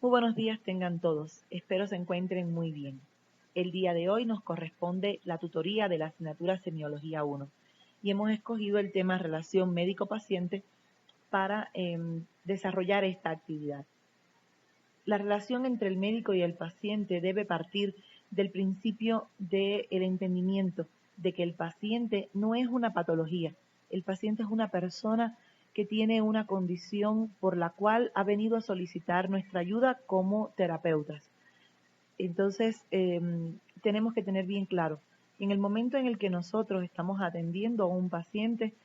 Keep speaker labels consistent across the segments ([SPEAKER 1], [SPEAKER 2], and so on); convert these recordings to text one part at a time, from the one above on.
[SPEAKER 1] Muy buenos días tengan todos, espero se encuentren muy bien. El día de hoy nos corresponde la tutoría de la asignatura Semiología 1 y hemos escogido el tema relación médico-paciente para desarrollar esta actividad. La relación entre el médico y el paciente debe partir del principio del entendimiento de que el paciente no es una patología, el paciente es una persona que tiene una condición por la cual ha venido a solicitar nuestra ayuda como terapeutas. Entonces, tenemos que tener bien claro, en el momento en el que nosotros estamos atendiendo a un paciente,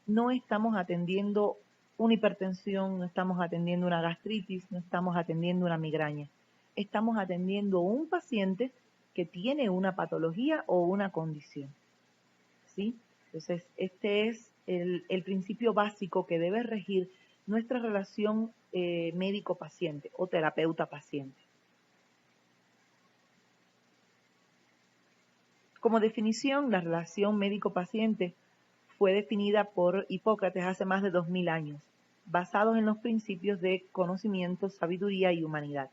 [SPEAKER 1] no estamos atendiendo una hipertensión, no estamos atendiendo una gastritis, no estamos atendiendo una migraña. Estamos atendiendo a un paciente que tiene una patología o una condición, ¿sí? Entonces, este es el principio básico que debe regir nuestra relación médico-paciente o terapeuta-paciente. Como definición, la relación médico-paciente fue definida por Hipócrates hace más de 2000 años, basados en los principios de conocimiento, sabiduría y humanidad.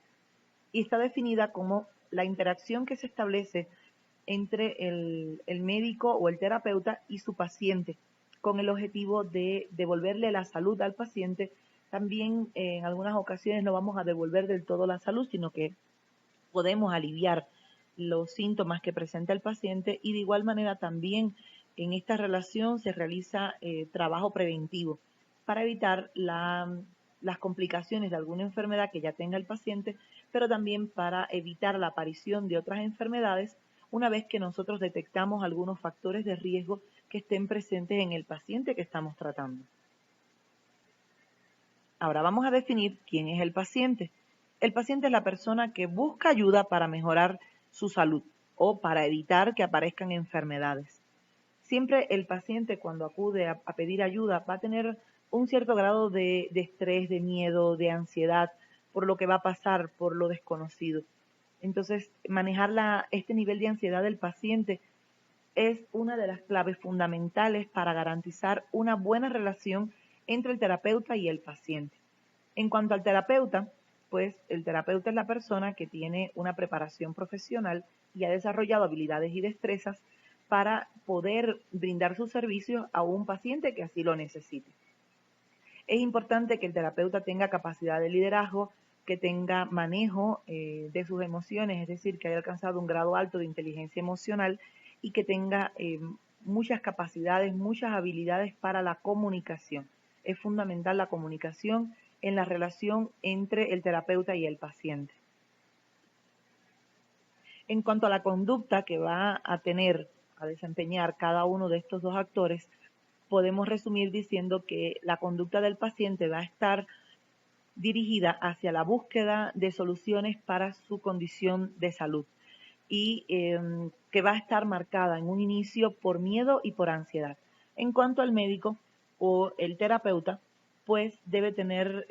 [SPEAKER 1] Y está definida como la interacción que se establece entre el médico o el terapeuta y su paciente, con el objetivo de devolverle la salud al paciente. También en algunas ocasiones no vamos a devolver del todo la salud, sino que podemos aliviar los síntomas que presenta el paciente y de igual manera también en esta relación se realiza trabajo preventivo para evitar las complicaciones de alguna enfermedad que ya tenga el paciente, pero también para evitar la aparición de otras enfermedades una vez que nosotros detectamos algunos factores de riesgo que estén presentes en el paciente que estamos tratando. Ahora vamos a definir quién es el paciente. El paciente es la persona que busca ayuda para mejorar su salud o para evitar que aparezcan enfermedades. Siempre el paciente cuando acude a pedir ayuda va a tener un cierto grado de estrés, de miedo, de ansiedad por lo que va a pasar, por lo desconocido. Entonces, manejar este nivel de ansiedad del paciente es una de las claves fundamentales para garantizar una buena relación entre el terapeuta y el paciente. En cuanto al terapeuta, pues el terapeuta es la persona que tiene una preparación profesional y ha desarrollado habilidades y destrezas para poder brindar sus servicios a un paciente que así lo necesite. Es importante que el terapeuta tenga capacidad de liderazgo, que tenga manejo de sus emociones, es decir, que haya alcanzado un grado alto de inteligencia emocional y que tenga muchas capacidades, muchas habilidades para la comunicación. Es fundamental la comunicación en la relación entre el terapeuta y el paciente. En cuanto a la conducta que va a desempeñar cada uno de estos dos actores, podemos resumir diciendo que la conducta del paciente va a estar dirigida hacia la búsqueda de soluciones para su condición de salud y que va a estar marcada en un inicio por miedo y por ansiedad. En cuanto al médico o el terapeuta, pues debe tener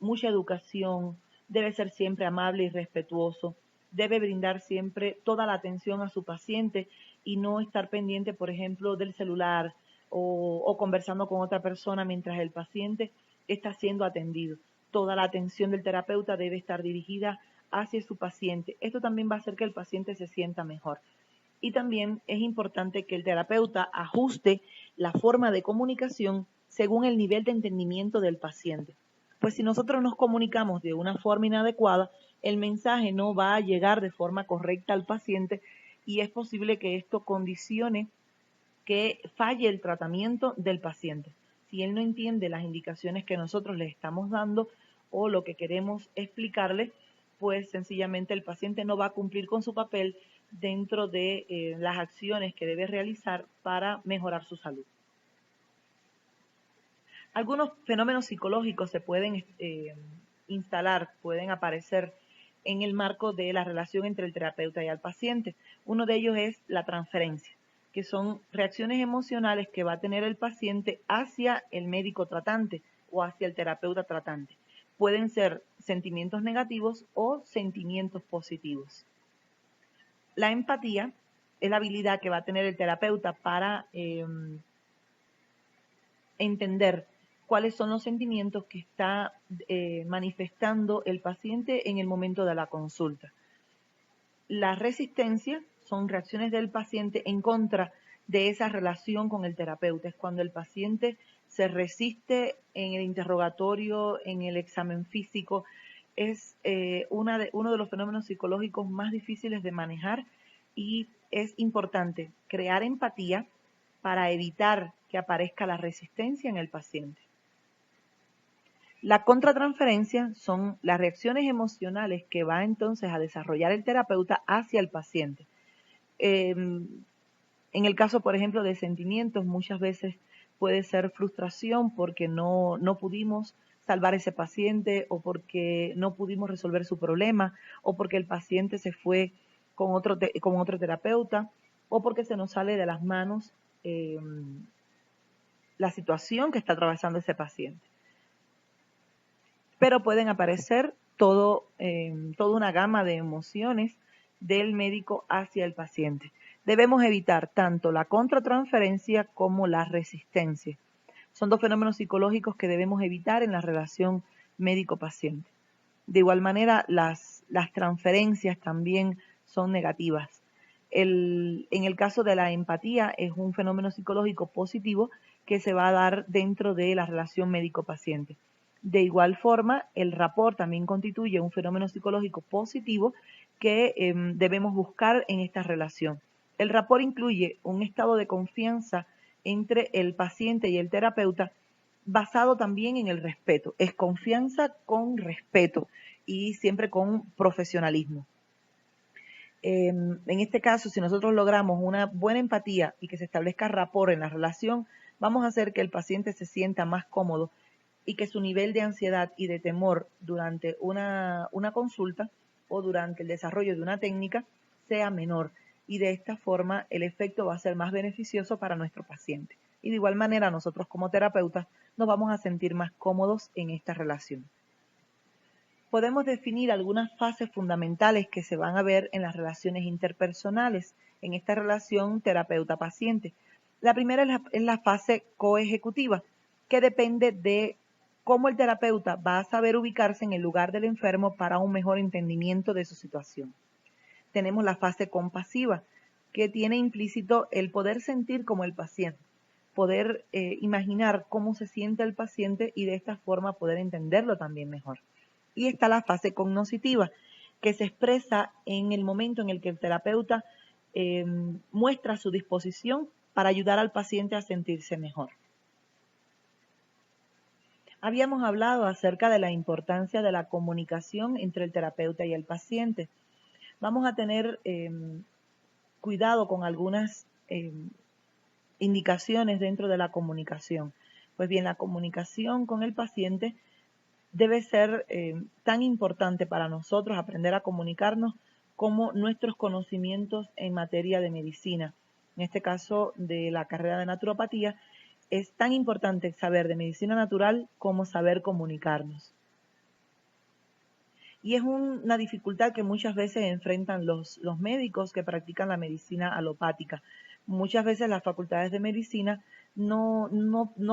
[SPEAKER 1] mucha educación, debe ser siempre amable y respetuoso, debe brindar siempre toda la atención a su paciente y no estar pendiente, por ejemplo, del celular o conversando con otra persona mientras el paciente está siendo atendido. Toda la atención del terapeuta debe estar dirigida hacia su paciente. Esto también va a hacer que el paciente se sienta mejor. Y también es importante que el terapeuta ajuste la forma de comunicación según el nivel de entendimiento del paciente. Pues si nosotros nos comunicamos de una forma inadecuada, el mensaje no va a llegar de forma correcta al paciente y es posible que esto condicione que falle el tratamiento del paciente. Si él no entiende las indicaciones que nosotros le estamos dando o lo que queremos explicarle, pues sencillamente el paciente no va a cumplir con su papel dentro de las acciones que debe realizar para mejorar su salud. Algunos fenómenos psicológicos se pueden instalar, pueden aparecer en el marco de la relación entre el terapeuta y el paciente. Uno de ellos es la transferencia, que son reacciones emocionales que va a tener el paciente hacia el médico tratante o hacia el terapeuta tratante. Pueden ser sentimientos negativos o sentimientos positivos. La empatía es la habilidad que va a tener el terapeuta para entender cuáles son los sentimientos que está manifestando el paciente en el momento de la consulta. La resistencia son reacciones del paciente en contra de esa relación con el terapeuta. Es cuando el paciente se resiste en el interrogatorio, en el examen físico. Es uno de los fenómenos psicológicos más difíciles de manejar y es importante crear empatía para evitar que aparezca la resistencia en el paciente. La contratransferencia son las reacciones emocionales que va entonces a desarrollar el terapeuta hacia el paciente. En el caso, por ejemplo, de sentimientos, muchas veces puede ser frustración porque no pudimos salvar a ese paciente o porque no pudimos resolver su problema o porque el paciente se fue con otro terapeuta o porque se nos sale de las manos la situación que está atravesando ese paciente. Pero pueden aparecer toda una gama de emociones del médico hacia el paciente. Debemos evitar tanto la contratransferencia como la resistencia. Son dos fenómenos psicológicos que debemos evitar en la relación médico-paciente. De igual manera, las transferencias también son negativas. En el caso de la empatía, es un fenómeno psicológico positivo que se va a dar dentro de la relación médico-paciente. De igual forma, el rapport también constituye un fenómeno psicológico positivo que debemos buscar en esta relación. El rapport incluye un estado de confianza entre el paciente y el terapeuta basado también en el respeto. Es confianza con respeto y siempre con profesionalismo. En este caso, si nosotros logramos una buena empatía y que se establezca rapport en la relación, vamos a hacer que el paciente se sienta más cómodo y que su nivel de ansiedad y de temor durante una consulta o durante el desarrollo de una técnica sea menor. Y de esta forma el efecto va a ser más beneficioso para nuestro paciente. Y de igual manera nosotros como terapeutas nos vamos a sentir más cómodos en esta relación. Podemos definir algunas fases fundamentales que se van a ver en las relaciones interpersonales, en esta relación terapeuta-paciente. La primera es la fase coejecutiva, que depende de cómo el terapeuta va a saber ubicarse en el lugar del enfermo para un mejor entendimiento de su situación. Tenemos la fase compasiva, que tiene implícito el poder sentir como el paciente, poder imaginar cómo se siente el paciente y de esta forma poder entenderlo también mejor. Y está la fase cognoscitiva, que se expresa en el momento en el que el terapeuta muestra su disposición para ayudar al paciente a sentirse mejor. Habíamos hablado acerca de la importancia de la comunicación entre el terapeuta y el paciente. Vamos a tener cuidado con algunas indicaciones dentro de la comunicación. Pues bien, la comunicación con el paciente debe ser tan importante para nosotros aprender a comunicarnos como nuestros conocimientos en materia de medicina. En este caso de la carrera de naturopatía, es tan importante saber de medicina natural como saber comunicarnos. Y es una dificultad que muchas veces enfrentan los médicos que practican la medicina alopática. Muchas veces las facultades de medicina no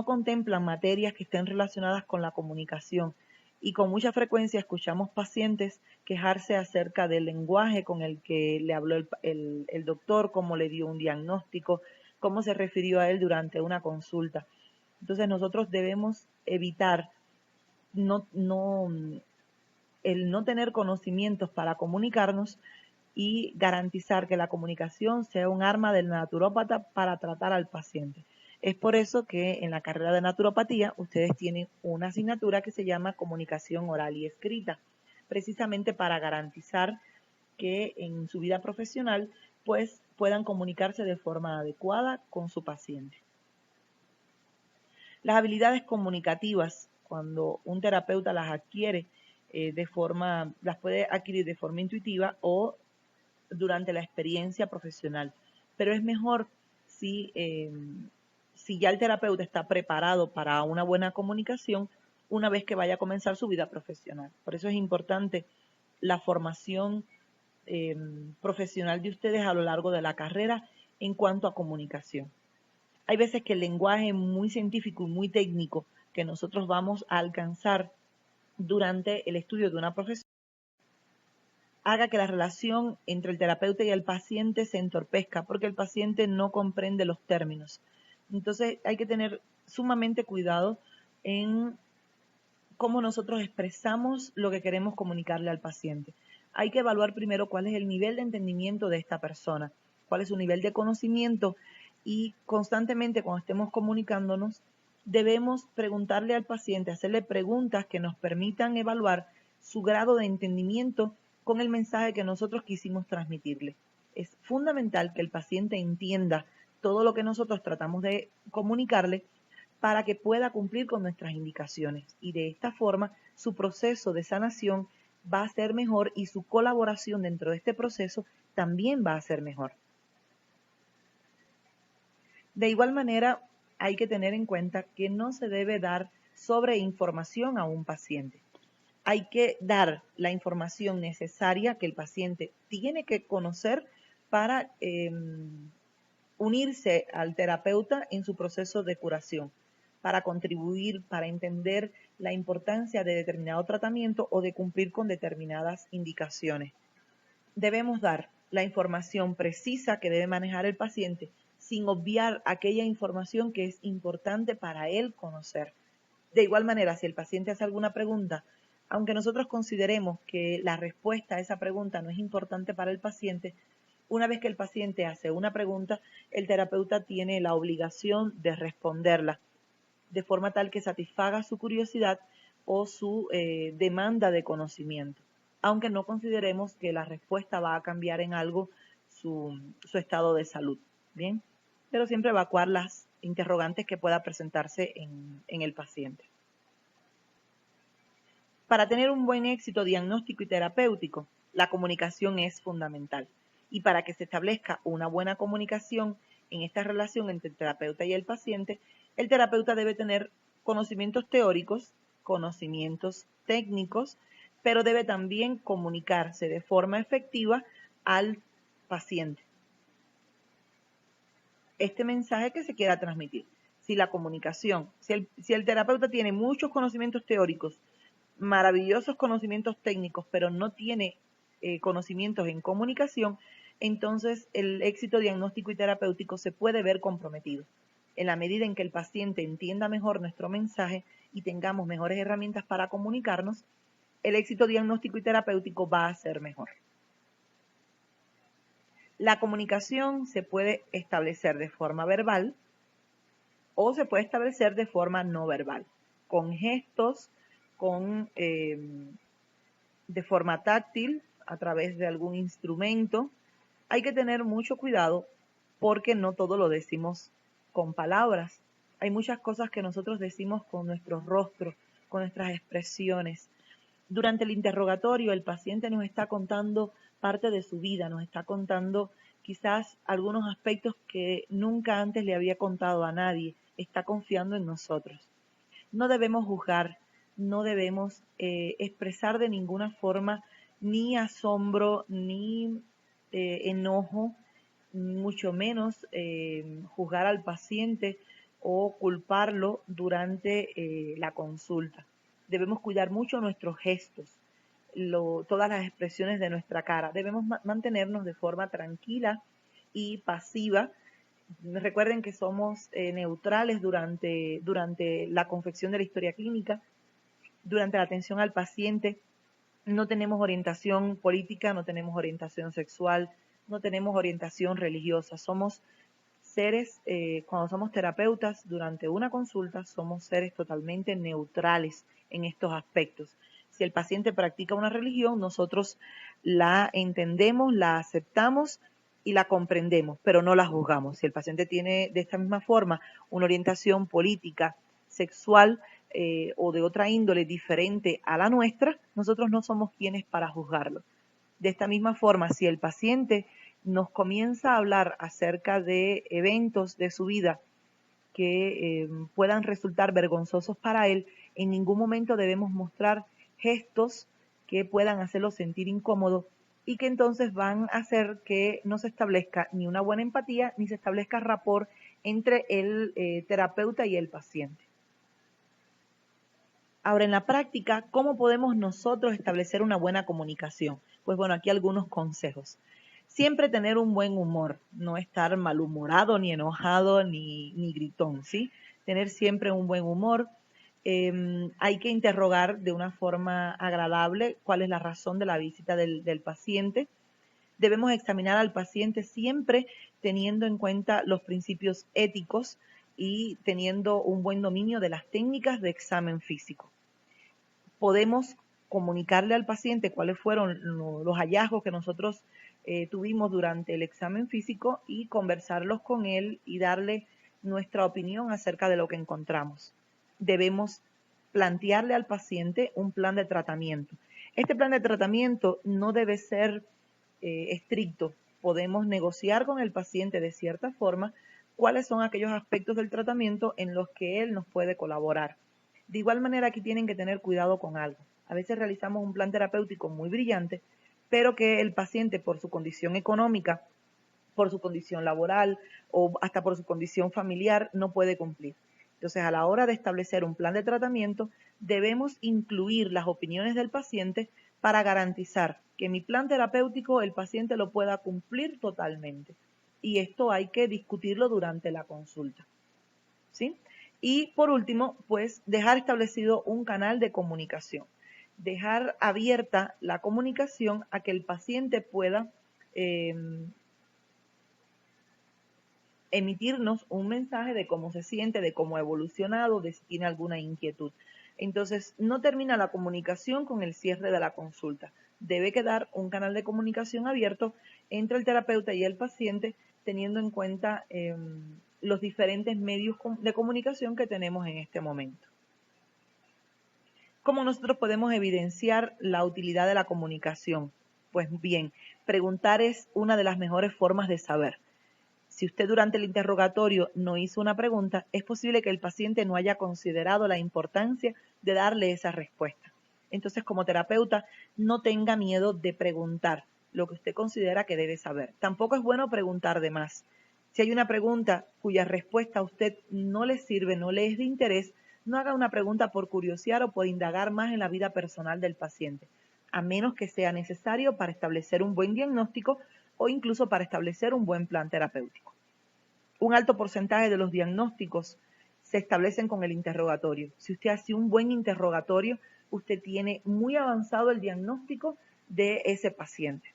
[SPEAKER 1] contemplan materias que estén relacionadas con la comunicación. Y con mucha frecuencia escuchamos pacientes quejarse acerca del lenguaje con el que le habló el doctor, cómo le dio un diagnóstico, cómo se refirió a él durante una consulta. Entonces nosotros debemos evitar el no tener conocimientos para comunicarnos y garantizar que la comunicación sea un arma del naturópata para tratar al paciente. Es por eso que en la carrera de naturopatía ustedes tienen una asignatura que se llama comunicación oral y escrita, precisamente para garantizar que en su vida profesional pues puedan comunicarse de forma adecuada con su paciente. Las habilidades comunicativas, cuando un terapeuta las adquiere las puede adquirir de forma intuitiva o durante la experiencia profesional. Pero es mejor si ya el terapeuta está preparado para una buena comunicación una vez que vaya a comenzar su vida profesional. Por eso es importante la formación profesional de ustedes a lo largo de la carrera en cuanto a comunicación. Hay veces que el lenguaje muy científico y muy técnico que nosotros vamos a alcanzar durante el estudio de una profesión haga que la relación entre el terapeuta y el paciente se entorpezca, porque el paciente no comprende los términos. Entonces hay que tener sumamente cuidado en cómo nosotros expresamos lo que queremos comunicarle al paciente. Hay que evaluar primero cuál es el nivel de entendimiento de esta persona, cuál es su nivel de conocimiento y constantemente cuando estemos comunicándonos debemos preguntarle al paciente, hacerle preguntas que nos permitan evaluar su grado de entendimiento con el mensaje que nosotros quisimos transmitirle. Es fundamental que el paciente entienda todo lo que nosotros tratamos de comunicarle para que pueda cumplir con nuestras indicaciones. Y de esta forma, su proceso de sanación va a ser mejor y su colaboración dentro de este proceso también va a ser mejor. De igual manera, hay que tener en cuenta que no se debe dar sobreinformación a un paciente. Hay que dar la información necesaria que el paciente tiene que conocer para unirse al terapeuta en su proceso de curación, para contribuir, para entender la importancia de determinado tratamiento o de cumplir con determinadas indicaciones. Debemos dar la información precisa que debe manejar el paciente sin obviar aquella información que es importante para él conocer. De igual manera, si el paciente hace alguna pregunta, aunque nosotros consideremos que la respuesta a esa pregunta no es importante para el paciente, una vez que el paciente hace una pregunta, el terapeuta tiene la obligación de responderla de forma tal que satisfaga su curiosidad o su demanda de conocimiento, aunque no consideremos que la respuesta va a cambiar en algo su estado de salud, ¿bien? Pero siempre evacuar las interrogantes que pueda presentarse en el paciente. Para tener un buen éxito diagnóstico y terapéutico, la comunicación es fundamental. Y para que se establezca una buena comunicación en esta relación entre el terapeuta y el paciente, el terapeuta debe tener conocimientos teóricos, conocimientos técnicos, pero debe también comunicarse de forma efectiva al paciente este mensaje que se quiera transmitir. Si la comunicación, si el terapeuta tiene muchos conocimientos teóricos, maravillosos conocimientos técnicos, pero no tiene conocimientos en comunicación, entonces el éxito diagnóstico y terapéutico se puede ver comprometido. En la medida en que el paciente entienda mejor nuestro mensaje y tengamos mejores herramientas para comunicarnos, el éxito diagnóstico y terapéutico va a ser mejor. La comunicación se puede establecer de forma verbal o se puede establecer de forma no verbal, con gestos, de forma táctil, a través de algún instrumento. Hay que tener mucho cuidado porque no todo lo decimos con palabras. Hay muchas cosas que nosotros decimos con nuestros rostros, con nuestras expresiones. Durante el interrogatorio, el paciente nos está contando parte de su vida, nos está contando quizás algunos aspectos que nunca antes le había contado a nadie, está confiando en nosotros. No debemos juzgar, no debemos expresar de ninguna forma ni asombro, ni enojo, mucho menos juzgar al paciente o culparlo durante la consulta. Debemos cuidar mucho nuestros gestos, todas las expresiones de nuestra cara. Debemos mantenernos de forma tranquila y pasiva. Recuerden que somos neutrales durante la confección de la historia clínica, durante la atención al paciente. No tenemos orientación política, no tenemos orientación sexual, no tenemos orientación religiosa. Somos seres, cuando somos terapeutas durante una consulta, somos seres totalmente neutrales en estos aspectos. Si el paciente practica una religión, nosotros la entendemos, la aceptamos y la comprendemos, pero no la juzgamos. Si el paciente tiene de esta misma forma una orientación política, sexual o de otra índole diferente a la nuestra, nosotros no somos quienes para juzgarlo. De esta misma forma, si el paciente nos comienza a hablar acerca de eventos de su vida que puedan resultar vergonzosos para él, en ningún momento debemos mostrar gestos que puedan hacerlo sentir incómodo y que entonces van a hacer que no se establezca ni una buena empatía ni se establezca rapport entre el terapeuta y el paciente. Ahora, en la práctica, ¿cómo podemos nosotros establecer una buena comunicación? Pues bueno, aquí algunos consejos. Siempre tener un buen humor, no estar malhumorado, ni enojado, ni gritón, ¿sí? Tener siempre un buen humor. Hay que interrogar de una forma agradable cuál es la razón de la visita del paciente. Debemos examinar al paciente siempre teniendo en cuenta los principios éticos y teniendo un buen dominio de las técnicas de examen físico. Podemos comunicarle al paciente cuáles fueron los hallazgos que nosotros tuvimos durante el examen físico y conversarlos con él y darle nuestra opinión acerca de lo que encontramos. Debemos plantearle al paciente un plan de tratamiento. Este plan de tratamiento no debe ser estricto. Podemos negociar con el paciente de cierta forma cuáles son aquellos aspectos del tratamiento en los que él nos puede colaborar. De igual manera, aquí tienen que tener cuidado con algo. A veces realizamos un plan terapéutico muy brillante, pero que el paciente, por su condición económica, por su condición laboral o hasta por su condición familiar, no puede cumplir. Entonces, a la hora de establecer un plan de tratamiento, debemos incluir las opiniones del paciente para garantizar que mi plan terapéutico el paciente lo pueda cumplir totalmente. Y esto hay que discutirlo durante la consulta, ¿sí? Y por último, pues dejar establecido un canal de comunicación. Dejar abierta la comunicación a que el paciente pueda emitirnos un mensaje de cómo se siente, de cómo ha evolucionado, de si tiene alguna inquietud. Entonces, no termina la comunicación con el cierre de la consulta. Debe quedar un canal de comunicación abierto entre el terapeuta y el paciente, teniendo en cuenta los diferentes medios de comunicación que tenemos en este momento. ¿Cómo nosotros podemos evidenciar la utilidad de la comunicación? Pues bien, preguntar es una de las mejores formas de saber. Si usted durante el interrogatorio no hizo una pregunta, es posible que el paciente no haya considerado la importancia de darle esa respuesta. Entonces, como terapeuta, no tenga miedo de preguntar lo que usted considera que debe saber. Tampoco es bueno preguntar de más. Si hay una pregunta cuya respuesta a usted no le sirve, no le es de interés, no haga una pregunta por curiosear o por indagar más en la vida personal del paciente, a menos que sea necesario para establecer un buen diagnóstico o incluso para establecer un buen plan terapéutico. Un alto porcentaje de los diagnósticos se establecen con el interrogatorio. Si usted hace un buen interrogatorio, usted tiene muy avanzado el diagnóstico de ese paciente.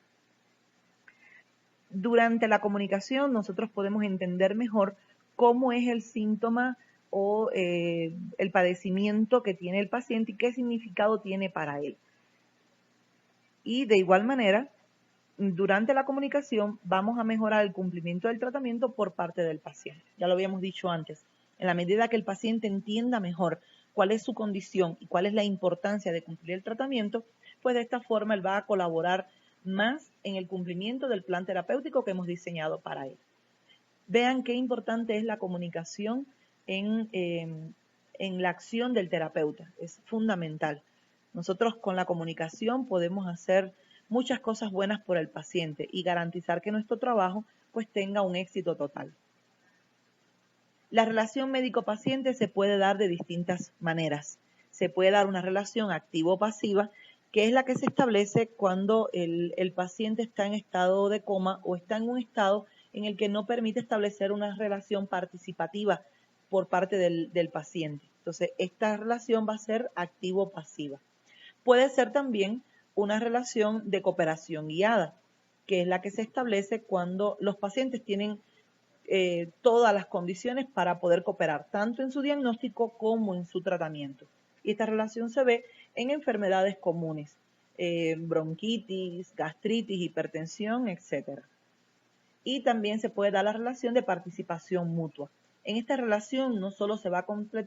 [SPEAKER 1] Durante la comunicación nosotros podemos entender mejor cómo es el síntoma o el padecimiento que tiene el paciente y qué significado tiene para él. Y de igual manera, durante la comunicación vamos a mejorar el cumplimiento del tratamiento por parte del paciente. Ya lo habíamos dicho antes. En la medida que el paciente entienda mejor cuál es su condición y cuál es la importancia de cumplir el tratamiento, pues de esta forma él va a colaborar más en el cumplimiento del plan terapéutico que hemos diseñado para él. Vean qué importante es la comunicación en la acción del terapeuta. Es fundamental. Nosotros con la comunicación podemos hacer muchas cosas buenas por el paciente y garantizar que nuestro trabajo pues tenga un éxito total. La relación médico-paciente se puede dar de distintas maneras. Se puede dar una relación activo-pasiva, que es la que se establece cuando el paciente está en estado de coma o está en un estado en el que no permite establecer una relación participativa por parte del paciente. Entonces, esta relación va a ser activo-pasiva. Puede ser también una relación de cooperación guiada, que es la que se establece cuando los pacientes tienen todas las condiciones para poder cooperar, tanto en su diagnóstico como en su tratamiento. Y esta relación se ve en enfermedades comunes, bronquitis, gastritis, hipertensión, etc. Y también se puede dar la relación de participación mutua. En esta relación no solo se va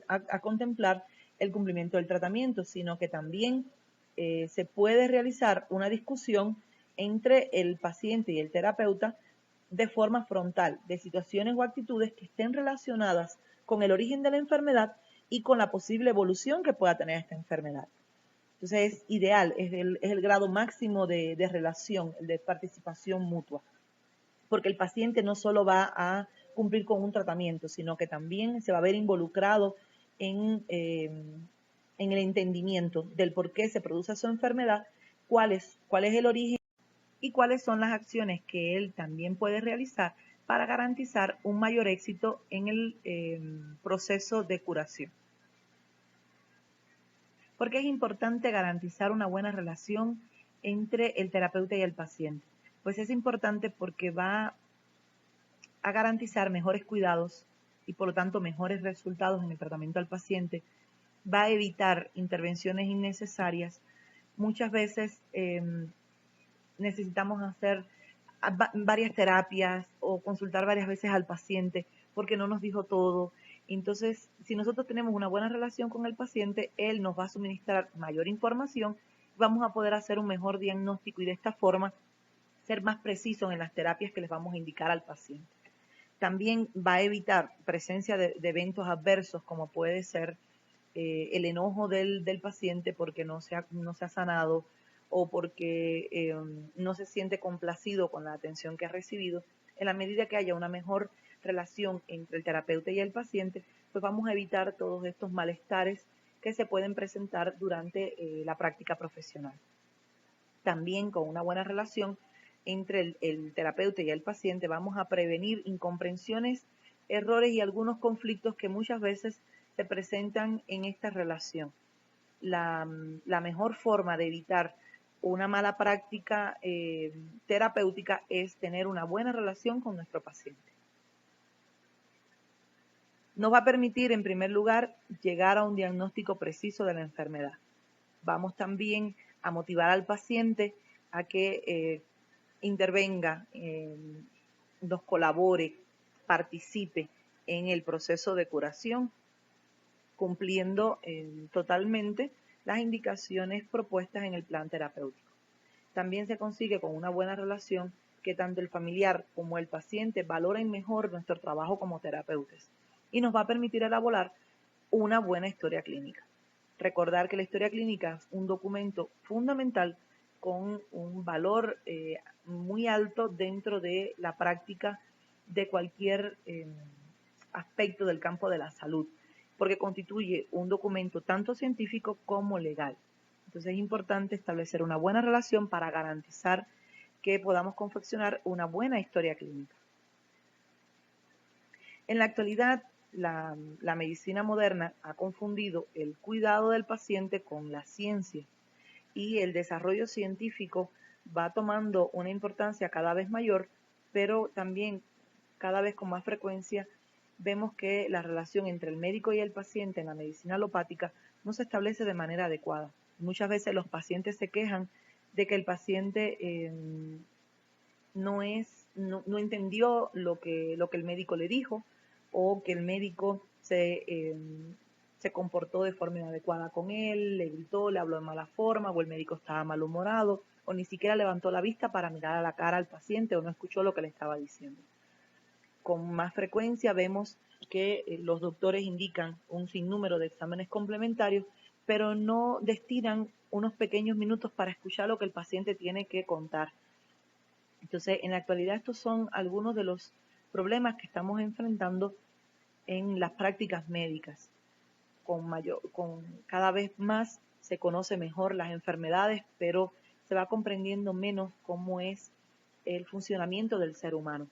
[SPEAKER 1] a contemplar el cumplimiento del tratamiento, sino que también se puede realizar una discusión entre el paciente y el terapeuta de forma frontal, de situaciones o actitudes que estén relacionadas con el origen de la enfermedad y con la posible evolución que pueda tener esta enfermedad. Entonces es ideal, es el grado máximo de relación, de participación mutua, porque el paciente no solo va a cumplir con un tratamiento, sino que también se va a ver involucrado en en el entendimiento del por qué se produce su enfermedad, cuál es el origen y cuáles son las acciones que él también puede realizar para garantizar un mayor éxito en el proceso de curación. ¿Por qué es importante garantizar una buena relación entre el terapeuta y el paciente? Pues es importante porque va a garantizar mejores cuidados y por lo tanto mejores resultados en el tratamiento al paciente, va a evitar intervenciones innecesarias. Muchas veces necesitamos hacer varias terapias o consultar varias veces al paciente porque no nos dijo todo. Entonces, si nosotros tenemos una buena relación con el paciente, él nos va a suministrar mayor información, vamos a poder hacer un mejor diagnóstico y de esta forma ser más precisos en las terapias que les vamos a indicar al paciente. También va a evitar presencia de eventos adversos como puede ser el enojo del paciente porque no se ha sanado o porque no se siente complacido con la atención que ha recibido. En la medida que haya una mejor relación entre el terapeuta y el paciente, pues vamos a evitar todos estos malestares que se pueden presentar durante la práctica profesional. También con una buena relación entre el terapeuta y el paciente vamos a prevenir incomprensiones, errores y algunos conflictos que muchas veces se presentan en esta relación. La mejor forma de evitar una mala práctica terapéutica es tener una buena relación con nuestro paciente. Nos va a permitir, en primer lugar, llegar a un diagnóstico preciso de la enfermedad. Vamos también a motivar al paciente a que intervenga, nos colabore, participe en el proceso de curación, cumpliendo totalmente las indicaciones propuestas en el plan terapéutico. También se consigue con una buena relación que tanto el familiar como el paciente valoren mejor nuestro trabajo como terapeutas y nos va a permitir elaborar una buena historia clínica. Recordar que la historia clínica es un documento fundamental con un valor muy alto dentro de la práctica de cualquier aspecto del campo de la salud, porque constituye un documento tanto científico como legal. Entonces es importante establecer una buena relación para garantizar que podamos confeccionar una buena historia clínica. En la actualidad, la medicina moderna ha confundido el cuidado del paciente con la ciencia y el desarrollo científico va tomando una importancia cada vez mayor, pero también cada vez con más frecuencia vemos que la relación entre el médico y el paciente en la medicina alopática no se establece de manera adecuada. Muchas veces los pacientes se quejan de que el paciente no entendió lo que el médico le dijo o que el médico se comportó de forma inadecuada con él, le gritó, le habló de mala forma o el médico estaba malhumorado o ni siquiera levantó la vista para mirar a la cara al paciente o no escuchó lo que le estaba diciendo. Con más frecuencia vemos que los doctores indican un sinnúmero de exámenes complementarios, pero no destinan unos pequeños minutos para escuchar lo que el paciente tiene que contar. Entonces, en la actualidad estos son algunos de los problemas que estamos enfrentando en las prácticas médicas. Con cada vez más se conoce mejor las enfermedades, pero se va comprendiendo menos cómo es el funcionamiento del ser humano,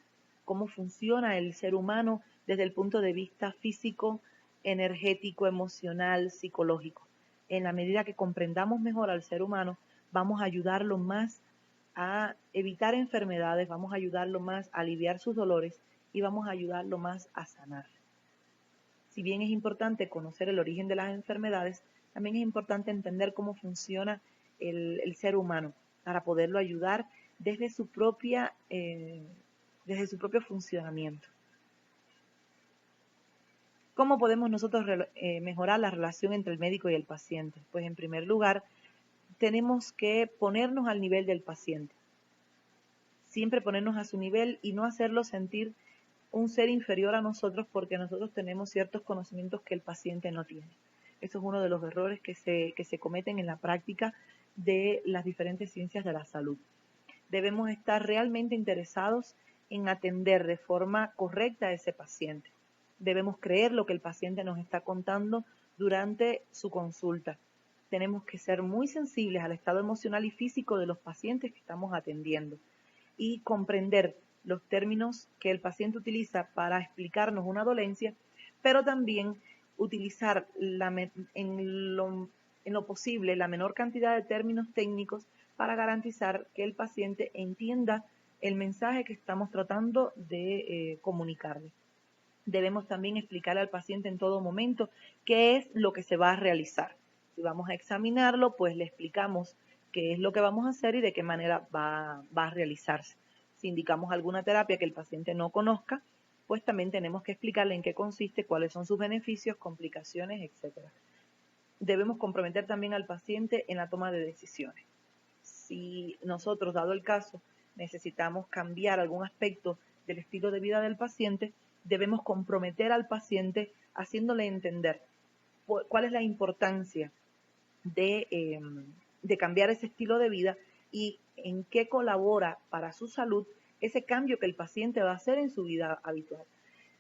[SPEAKER 1] cómo funciona el ser humano desde el punto de vista físico, energético, emocional, psicológico. En la medida que comprendamos mejor al ser humano, vamos a ayudarlo más a evitar enfermedades, vamos a ayudarlo más a aliviar sus dolores y vamos a ayudarlo más a sanar. Si bien es importante conocer el origen de las enfermedades, también es importante entender cómo funciona el ser humano para poderlo ayudar desde su propio funcionamiento. ¿Cómo podemos nosotros mejorar la relación entre el médico y el paciente? Pues en primer lugar, tenemos que ponernos al nivel del paciente. Siempre ponernos a su nivel y no hacerlo sentir un ser inferior a nosotros porque nosotros tenemos ciertos conocimientos que el paciente no tiene. Eso es uno de los errores que se cometen en la práctica de las diferentes ciencias de la salud. Debemos estar realmente interesados en atender de forma correcta a ese paciente. Debemos creer lo que el paciente nos está contando durante su consulta. Tenemos que ser muy sensibles al estado emocional y físico de los pacientes que estamos atendiendo y comprender los términos que el paciente utiliza para explicarnos una dolencia, pero también utilizar en lo posible la menor cantidad de términos técnicos para garantizar que el paciente entienda el mensaje que estamos tratando de comunicarle. Debemos también explicarle al paciente en todo momento qué es lo que se va a realizar. Si vamos a examinarlo, pues le explicamos qué es lo que vamos a hacer y de qué manera va a realizarse. Si indicamos alguna terapia que el paciente no conozca, pues también tenemos que explicarle en qué consiste, cuáles son sus beneficios, complicaciones, etcétera. Debemos comprometer también al paciente en la toma de decisiones. Si nosotros, dado el caso, necesitamos cambiar algún aspecto del estilo de vida del paciente, debemos comprometer al paciente haciéndole entender cuál es la importancia de cambiar ese estilo de vida y en qué colabora para su salud ese cambio que el paciente va a hacer en su vida habitual.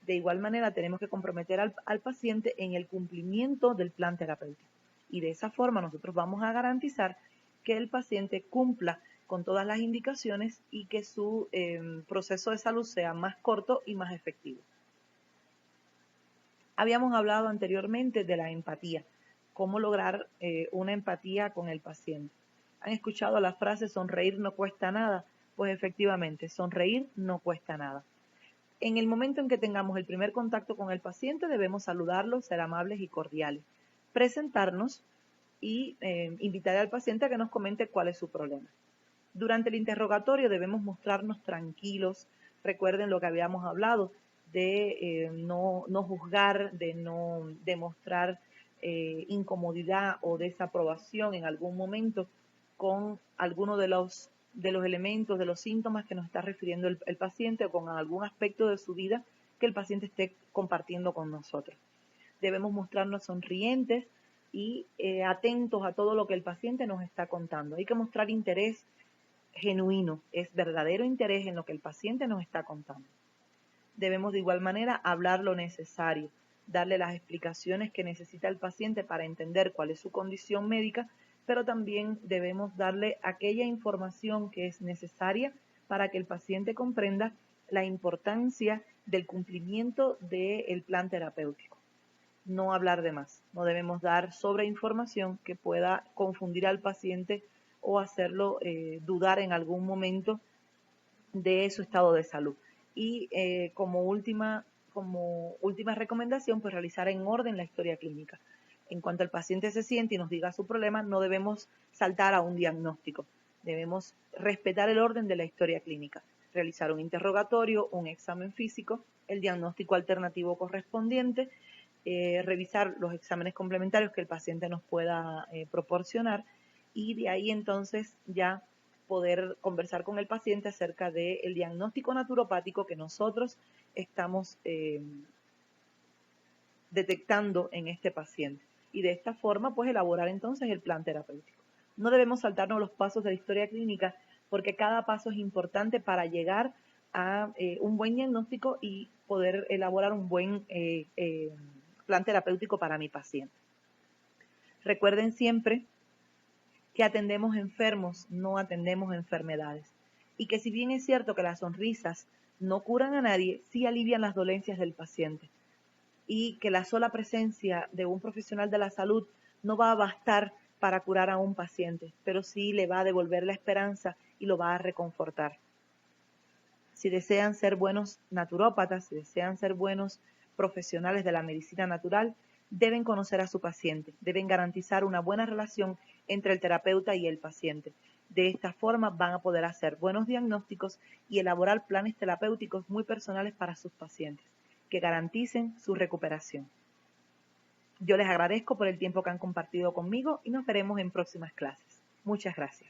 [SPEAKER 1] De igual manera, tenemos que comprometer al paciente en el cumplimiento del plan terapéutico. Y de esa forma nosotros vamos a garantizar que el paciente cumpla con todas las indicaciones y que su proceso de salud sea más corto y más efectivo. Habíamos hablado anteriormente de la empatía, cómo lograr una empatía con el paciente. ¿Han escuchado la frase sonreír no cuesta nada? Pues efectivamente, sonreír no cuesta nada. En el momento en que tengamos el primer contacto con el paciente, debemos saludarlo, ser amables y cordiales, presentarnos y invitar al paciente a que nos comente cuál es su problema. Durante el interrogatorio debemos mostrarnos tranquilos. Recuerden lo que habíamos hablado de no juzgar, de no demostrar incomodidad o desaprobación en algún momento con alguno de los elementos, de los síntomas que nos está refiriendo el paciente o con algún aspecto de su vida que el paciente esté compartiendo con nosotros. Debemos mostrarnos sonrientes y atentos a todo lo que el paciente nos está contando. Hay que mostrar interés genuino, es verdadero interés en lo que el paciente nos está contando. Debemos de igual manera hablar lo necesario, darle las explicaciones que necesita el paciente para entender cuál es su condición médica, pero también debemos darle aquella información que es necesaria para que el paciente comprenda la importancia del cumplimiento del plan terapéutico. No hablar de más, no debemos dar sobreinformación que pueda confundir al paciente o hacerlo dudar en algún momento de su estado de salud. Y como última recomendación, pues realizar en orden la historia clínica. En cuanto el paciente se siente y nos diga su problema, no debemos saltar a un diagnóstico. Debemos respetar el orden de la historia clínica, realizar un interrogatorio, un examen físico, el diagnóstico alternativo correspondiente, revisar los exámenes complementarios que el paciente nos pueda proporcionar y de ahí entonces ya poder conversar con el paciente acerca del diagnóstico naturopático que nosotros estamos detectando en este paciente. Y de esta forma, pues elaborar entonces el plan terapéutico. No debemos saltarnos los pasos de la historia clínica porque cada paso es importante para llegar a un buen diagnóstico y poder elaborar un buen plan terapéutico para mi paciente. Recuerden siempre que atendemos enfermos, no atendemos enfermedades. Y que si bien es cierto que las sonrisas no curan a nadie, sí alivian las dolencias del paciente. Y que la sola presencia de un profesional de la salud no va a bastar para curar a un paciente, pero sí le va a devolver la esperanza y lo va a reconfortar. Si desean ser buenos naturópatas, si desean ser buenos profesionales de la medicina natural, deben conocer a su paciente, deben garantizar una buena relación entre el terapeuta y el paciente. De esta forma van a poder hacer buenos diagnósticos y elaborar planes terapéuticos muy personales para sus pacientes, que garanticen su recuperación. Yo les agradezco por el tiempo que han compartido conmigo y nos veremos en próximas clases. Muchas gracias.